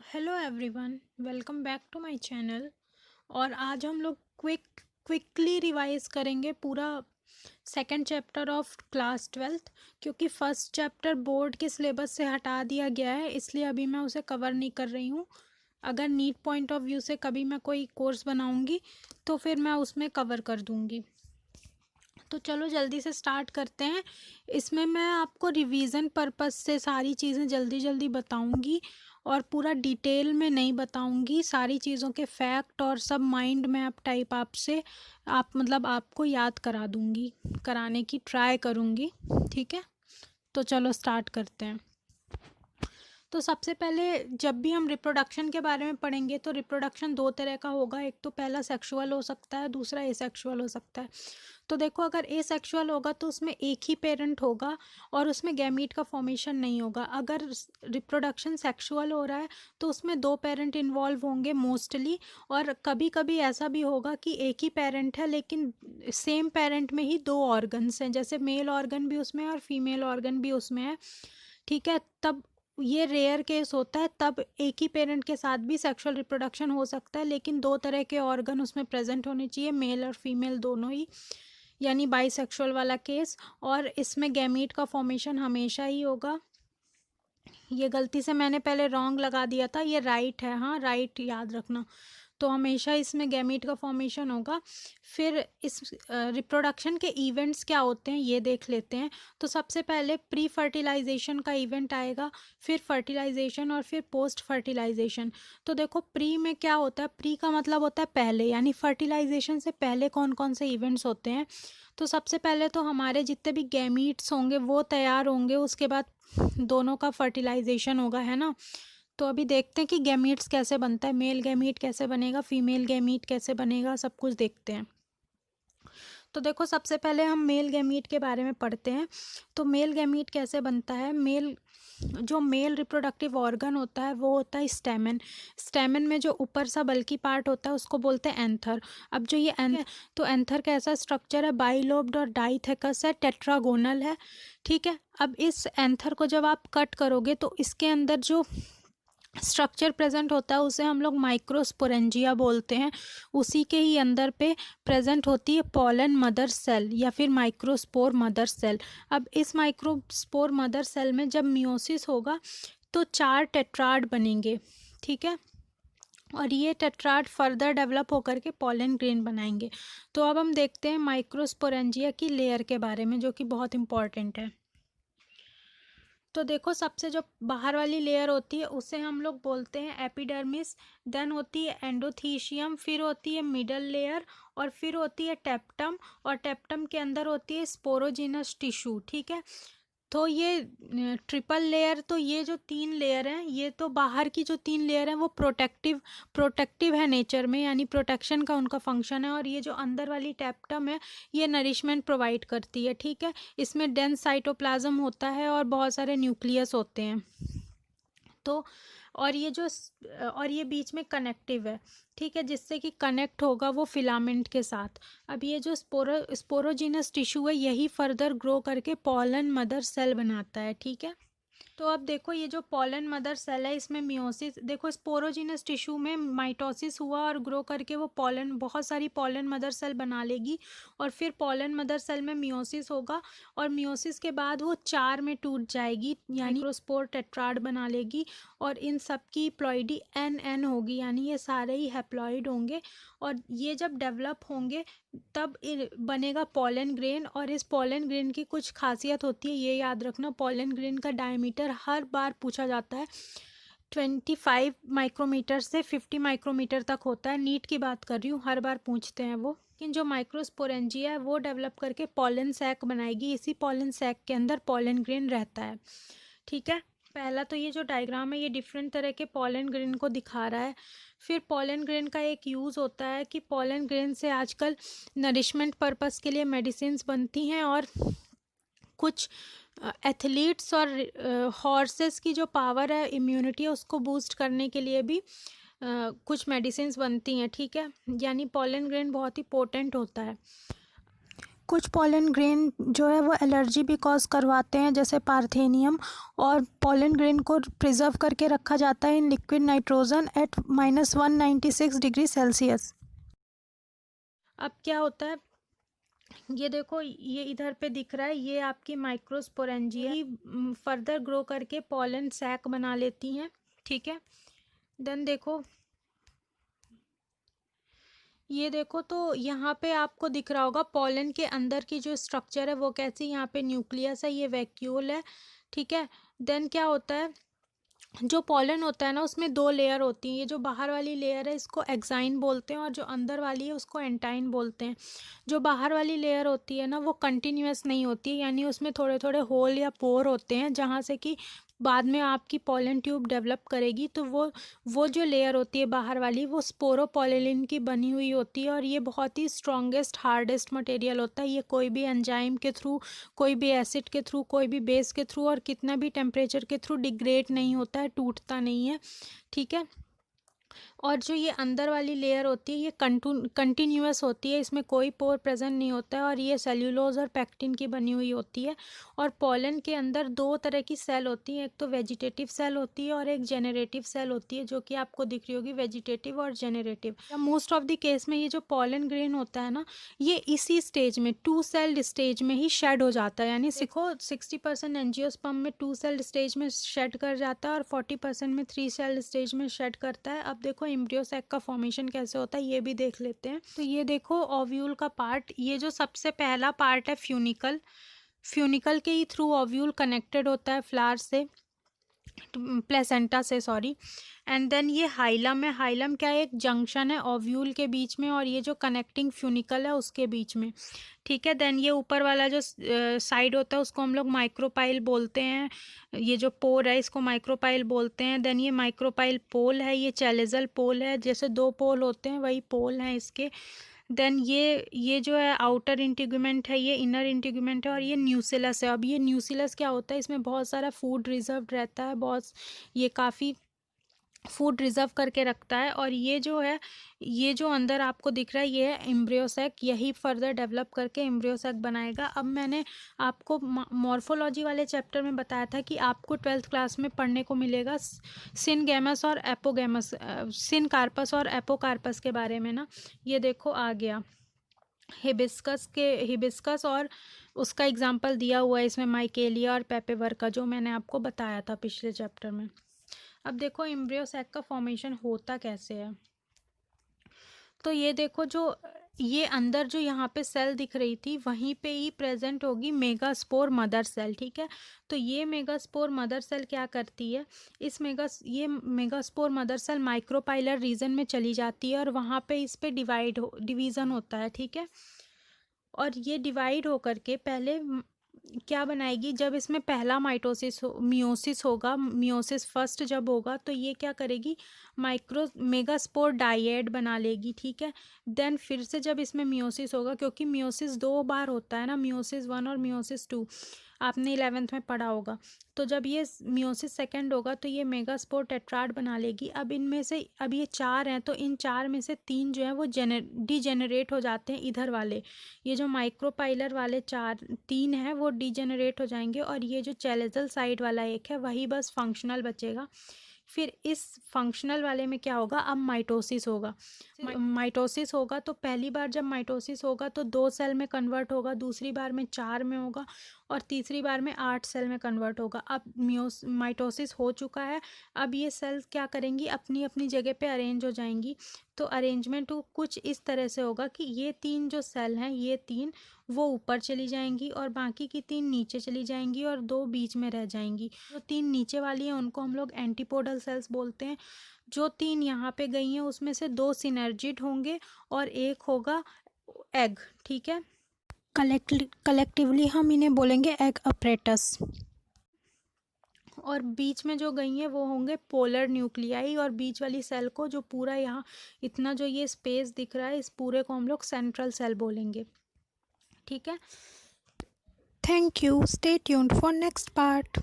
Hello everyone, welcome back to my channel. और आज हम लोग क्विकली रिवाइज करेंगे पूरा second chapter of class 12th, क्योंकि फर्स्ट चैप्टर बोर्ड के सिलेबस से हटा दिया गया है, इसलिए अभी मैं उसे कवर नहीं कर रही हूँ। अगर नीट पॉइंट ऑफ व्यू से कभी मैं कोई कोर्स बनाऊँगी तो फिर मैं उसमें कवर कर दूँगी। तो चलो जल्दी से स्टार्ट करते हैं। इसमें मैं आपको रिवीजन पर्पस से सारी चीज़ें जल्दी जल्दी बताऊंगी और पूरा डिटेल में नहीं बताऊंगी। सारी चीज़ों के फैक्ट और सब माइंड मैप टाइप आपसे आपको याद करा दूंगी, कराने की ट्राई करूंगी। ठीक है, तो चलो स्टार्ट करते हैं। तो सबसे पहले जब भी हम रिप्रोडक्शन के बारे में पढ़ेंगे तो रिप्रोडक्शन दो तरह का होगा। एक तो पहला सेक्सुअल हो सकता है, दूसरा एसेक्सुअल हो सकता है। तो देखो, अगर एसेक्सुअल होगा तो उसमें एक ही पेरेंट होगा और उसमें गैमीट का फॉर्मेशन नहीं होगा। अगर रिप्रोडक्शन सेक्सुअल हो रहा है तो उसमें दो पेरेंट इन्वॉल्व होंगे मोस्टली, और कभी कभी ऐसा भी होगा कि एक ही पेरेंट है लेकिन सेम पेरेंट में ही दो ऑर्गन्स हैं, जैसे मेल ऑर्गन भी उसमें है और फीमेल ऑर्गन भी उसमें है। ठीक है, तब ये रेयर केस होता है, तब एक ही पेरेंट के साथ भी सेक्सुअल रिप्रोडक्शन हो सकता है, लेकिन दो तरह के ऑर्गन उसमें प्रेजेंट होने चाहिए, मेल और फीमेल दोनों ही, यानी बाईसेक्सुअल वाला केस। और इसमें गैमीट का फॉर्मेशन हमेशा ही होगा। ये गलती से मैंने पहले रॉन्ग लगा दिया था, ये राइट है, हाँ राइट याद रखना। तो हमेशा इसमें गैमीट का फॉर्मेशन होगा। फिर इस रिप्रोडक्शन के इवेंट्स क्या होते हैं ये देख लेते हैं। तो सबसे पहले प्री फर्टिलाइजेशन का इवेंट आएगा, फिर फर्टिलाइजेशन और फिर पोस्ट फर्टिलाइजेशन। तो देखो, प्री में क्या होता है, प्री का मतलब होता है पहले, यानी फर्टिलाइजेशन से पहले कौन कौन से इवेंट्स होते हैं। तो सबसे पहले तो हमारे जितने भी गैमीट्स होंगे वो तैयार होंगे, उसके बाद दोनों का फर्टिलाइजेशन होगा, है ना। तो अभी देखते हैं कि गैमीट्स कैसे बनता है, मेल गैमीट कैसे बनेगा, फीमेल गैमीट कैसे बनेगा, सब कुछ देखते हैं। तो देखो, सबसे पहले हम मेल गैमीट के बारे में पढ़ते हैं। तो मेल गैमीट कैसे बनता है, जो मेल रिप्रोडक्टिव ऑर्गन होता है वो होता है स्टेमन। स्टेमन में जो ऊपर सा बल्की पार्ट होता है उसको बोलते हैं एंथर। अब जो ये तो एंथर का ऐसा स्ट्रक्चर है, बाइलोब्ड और डाइथेकस है, टेट्रागोनल है। ठीक है, अब इस एंथर को जब आप कट करोगे तो इसके अंदर जो स्ट्रक्चर प्रेजेंट होता है उसे हम लोग माइक्रोस्पोरेंजिया बोलते हैं। उसी के ही अंदर पे प्रेजेंट होती है पॉलन मदर सेल या फिर माइक्रोस्पोर मदर सेल। अब इस माइक्रोस्पोर मदर सेल में जब मियोसिस होगा तो 4 टेट्राड बनेंगे। ठीक है, और ये टेट्राड फर्दर डेवलप होकर के पॉलन ग्रेन बनाएंगे। तो अब हम देखते हैं माइक्रोस्पोरेंजिया की लेयर के बारे में, जो कि बहुत इंपॉर्टेंट है। तो देखो, सबसे जो बाहर वाली लेयर होती है उसे हम लोग बोलते हैं एपिडर्मिस, देन होती है एंडोथीशियम, फिर होती है मिडल लेयर, और फिर होती है टेप्टम, और टेप्टम के अंदर होती है स्पोरोजिनस टिश्यू। ठीक है, तो ये ट्रिपल लेयर, तो ये जो 3 लेयर हैं, ये तो बाहर की जो 3 लेयर हैं वो प्रोटेक्टिव है नेचर में, यानी प्रोटेक्शन का उनका फंक्शन है। और ये जो अंदर वाली टैप्टम है ये नरिशमेंट प्रोवाइड करती है। ठीक है, इसमें डेंस साइटोप्लाज्म होता है और बहुत सारे न्यूक्लियस होते हैं। तो और ये बीच में कनेक्टिव है। ठीक है, जिससे कि कनेक्ट होगा वो फिलामेंट के साथ। अब ये जो स्पोरोजिनस टिश्यू है यही फर्दर ग्रो करके पॉलन मदर सेल बनाता है। ठीक है, तो अब देखो, ये जो पॉलन मदर सेल है इसमें मियोसिस, देखो स्पोरोजिनस टिश्यू में माइटोसिस हुआ और ग्रो करके वो पॉलन, बहुत सारी पॉलन मदर सेल बना लेगी, और फिर पॉलन मदर सेल में मियोसिस होगा, और मियोसिस के बाद वो 4 में टूट जाएगी, यानी माइक्रोस्पोर टेट्राड बना लेगी। और इन सब की प्लॉइडी एन होगी, यानी ये सारे ही हैप्लॉइड होंगे। और ये जब डेवलप होंगे तब बनेगा पॉलन ग्रेन। और इस पॉलन ग्रेन की कुछ खासियत होती है, ये याद रखना। पॉलन ग्रेन का डायमीटर हर बार पूछा जाता है 25 माइक्रोमीटर से 50 माइक्रोमीटर तक होता है। नीट की बात कर रही हूँ, हर बार पूछते हैं वो। लेकिन जो माइक्रोस्पोरेंजिया है वो डेवलप करके पॉलन सैक बनाएगी, इसी पॉलन सैक के अंदर पॉलन ग्रेन रहता है। ठीक है, पहला तो ये जो डायग्राम है ये डिफरेंट तरह के पॉलन ग्रेन को दिखा रहा है। फिर पॉलन ग्रेन का एक यूज़ होता है कि पॉलन ग्रेन से आजकल नरिशमेंट पर्पस के लिए मेडिसिन्स बनती हैं, और कुछ एथलीट्स और हॉर्सेस की जो पावर है, इम्यूनिटी है, उसको बूस्ट करने के लिए भी कुछ मेडिसिन्स बनती हैं। ठीक है, यानी पॉलन ग्रेन बहुत ही पोटेंट होता है। कुछ पॉलन ग्रेन जो है वो एलर्जी भी कॉज करवाते हैं, जैसे पार्थेनियम, और पॉलन ग्रेन को प्रिजर्व करके रखा जाता है in liquid nitrogen eight -196 degree Celsius. अब क्या होता है, ये देखो, ये इधर पे दिख रहा है, ये आपकी माइक्रोस्पोरेंजिया ही फर्दर ग्रो करके पॉलन सैक बना लेती हैं, ठीक है। देन देखो, ये देखो, तो यहाँ पे आपको दिख रहा होगा पॉलन के अंदर की जो स्ट्रक्चर है वो कैसी, यहाँ पे न्यूक्लियस है, ये वैक्यूल है, ठीक है। देन क्या होता है, जो पॉलन होता है ना उसमें दो लेयर होती हैं, ये जो बाहर वाली लेयर है इसको एक्साइन बोलते हैं और जो अंदर वाली है उसको एंटाइन बोलते हैं। जो बाहर वाली लेयर होती है ना वो कंटिन्यूअस नहीं होती है, यानी उसमें थोड़े थोड़े होल या पोर होते हैं जहाँ से कि बाद में आपकी पॉलन ट्यूब डेवलप करेगी। तो वो जो लेयर होती है बाहर वाली वो स्पोरोपोलिन की बनी हुई होती है और ये बहुत ही स्ट्रॉन्गेस्ट हार्डेस्ट मटेरियल होता है। ये कोई भी एंजाइम के थ्रू, कोई भी एसिड के थ्रू, कोई भी बेस के थ्रू और कितना भी टेम्परेचर के थ्रू डिग्रेड नहीं होता है, टूटता नहीं है, ठीक है। और जो ये अंदर वाली लेयर होती है ये कंटिन्यूअस होती है, इसमें कोई पोर प्रेजेंट नहीं होता है और ये सेल्यूलोज और पैक्टिन की बनी हुई होती है। और पॉलन के अंदर दो तरह की सेल होती है, एक तो वेजिटेटिव सेल होती है और एक जेनरेटिव सेल होती है, जो कि आपको दिख रही होगी, वेजिटेटिव और generative. Most of the case में ये जो पॉलन ग्रेन होता है ना ये इसी स्टेज में, टू सेल्ड स्टेज में ही शेड हो जाता है, यानी देखो 60% एंजियोस्पर्म में टू सेल्ड स्टेज में शेड कर जाता है और 40% में थ्री सेल्ड स्टेज में शेड करता है। अब देखो एम्ब्रियो सैक का फॉर्मेशन कैसे होता है ये भी देख लेते हैं। तो ये देखो ओव्यूल का पार्ट, ये जो सबसे पहला पार्ट है फ्यूनिकल, फ्यूनिकल के ही थ्रू ओव्यूल कनेक्टेड होता है फ्लावर से, प्लेसेंटा से, सॉरी। एंड देन ये हाइलम है, हाइलम क्या है, एक जंक्शन है ओव्यूल के बीच में और ये जो कनेक्टिंग फ्यूनिकल है उसके बीच में, ठीक है। देन ये ऊपर वाला जो साइड होता है उसको हम लोग माइक्रोपाइल बोलते हैं, ये जो पोर है इसको माइक्रोपाइल बोलते हैं। देन ये माइक्रोपाइल पोल है, ये चैलेजल पोल है, जैसे दो पोल होते हैं वही पोल हैं इसके। देन ये जो है आउटर इंटीग्यूमेंट है, ये इनर इंटीग्यूमेंट है और ये न्यूसिलस है। अब ये न्यूसिलस क्या होता है, इसमें बहुत सारा फूड रिजर्व रहता है, बहुत, ये काफ़ी फूड रिजर्व करके रखता है। और ये जो है, ये जो अंदर आपको दिख रहा है ये है एम्ब्रियो सैक, यही फर्दर डेवलप करके एम्ब्रियो सैक बनाएगा। अब मैंने आपको मॉर्फोलॉजी वाले चैप्टर में बताया था कि आपको 12th क्लास में पढ़ने को मिलेगा सिनगैमस और एपोगैमस, सिनकार्पस और एपोकार्पस के बारे में ना। ये देखो आ गया हिबिस्कस और उसका एग्जाम्पल दिया हुआ है इसमें माइकेलिया और पेपेवर का, जो मैंने आपको बताया था पिछले चैप्टर में। अब देखो एम्ब्रियो सैक का फॉर्मेशन होता कैसे है। तो ये देखो, जो ये अंदर जो यहाँ पे सेल दिख रही थी वहीं पे ही प्रेजेंट होगी मेगास्पोर मदर सेल, ठीक है। तो ये मेगास्पोर मदर सेल क्या करती है, ये megaspore mother cell micropylar region में चली जाती है और वहाँ पे इस पे डिवीज़न होता है, ठीक है। और ये डिवाइड होकर के पहले क्या बनाएगी, जब इसमें पहला मियोसिस होगा, मियोसिस फर्स्ट जब होगा तो ये क्या करेगी, मेगास्पोर डाइएड बना लेगी, ठीक है। देन फिर से जब इसमें मियोसिस होगा, क्योंकि मियोसिस दो बार होता है ना, मियोसिस 1 और मियोसिस 2, आपने 11th में पढ़ा होगा। तो जब ये मियोसिस सेकंड होगा तो ये मेगास्पोर टेट्राड बना लेगी। अब इनमें से, अब ये 4 हैं तो इन 4 में से 3 जो है वो डिजेनरेट हो जाते हैं, इधर वाले, ये जो माइक्रोपाइलर वाले 3 हैं वो डिजेनरेट हो जाएंगे और ये जो चैलेजल साइड वाला एक है वही बस फंक्शनल बचेगा। फिर इस फंक्शनल वाले में क्या होगा, अब माइटोसिस होगा। माइटोसिस होगा तो पहली बार जब माइटोसिस होगा तो 2 सेल में कन्वर्ट होगा, दूसरी बार में 4 में होगा और तीसरी बार में 8 सेल में कन्वर्ट होगा। अब माइटोसिस हो चुका है, अब ये सेल्स क्या करेंगी, अपनी अपनी जगह पे अरेंज हो जाएंगी। तो अरेंजमेंट कुछ इस तरह से होगा कि ये 3 जो सेल हैं, ये 3 वो ऊपर चली जाएंगी और बाकी की 3 नीचे चली जाएंगी और 2 बीच में रह जाएंगी। जो 3 नीचे वाली हैं उनको हम लोग एंटीपोडल सेल्स बोलते हैं। जो 3 यहाँ पे गई हैं उसमें से 2 सिनर्जिड होंगे और एक होगा एग, ठीक है। कलेक्टिवली हम इन्हें बोलेंगे एग अपरेटस। और बीच में जो गई हैं वो होंगे पोलर न्यूक्लियाई और बीच वाली सेल को, जो पूरा यहाँ इतना जो ये स्पेस दिख रहा है, इस पूरे को हम लोग सेंट्रल सेल बोलेंगे, ठीक है। Thank you, stay tuned for next part.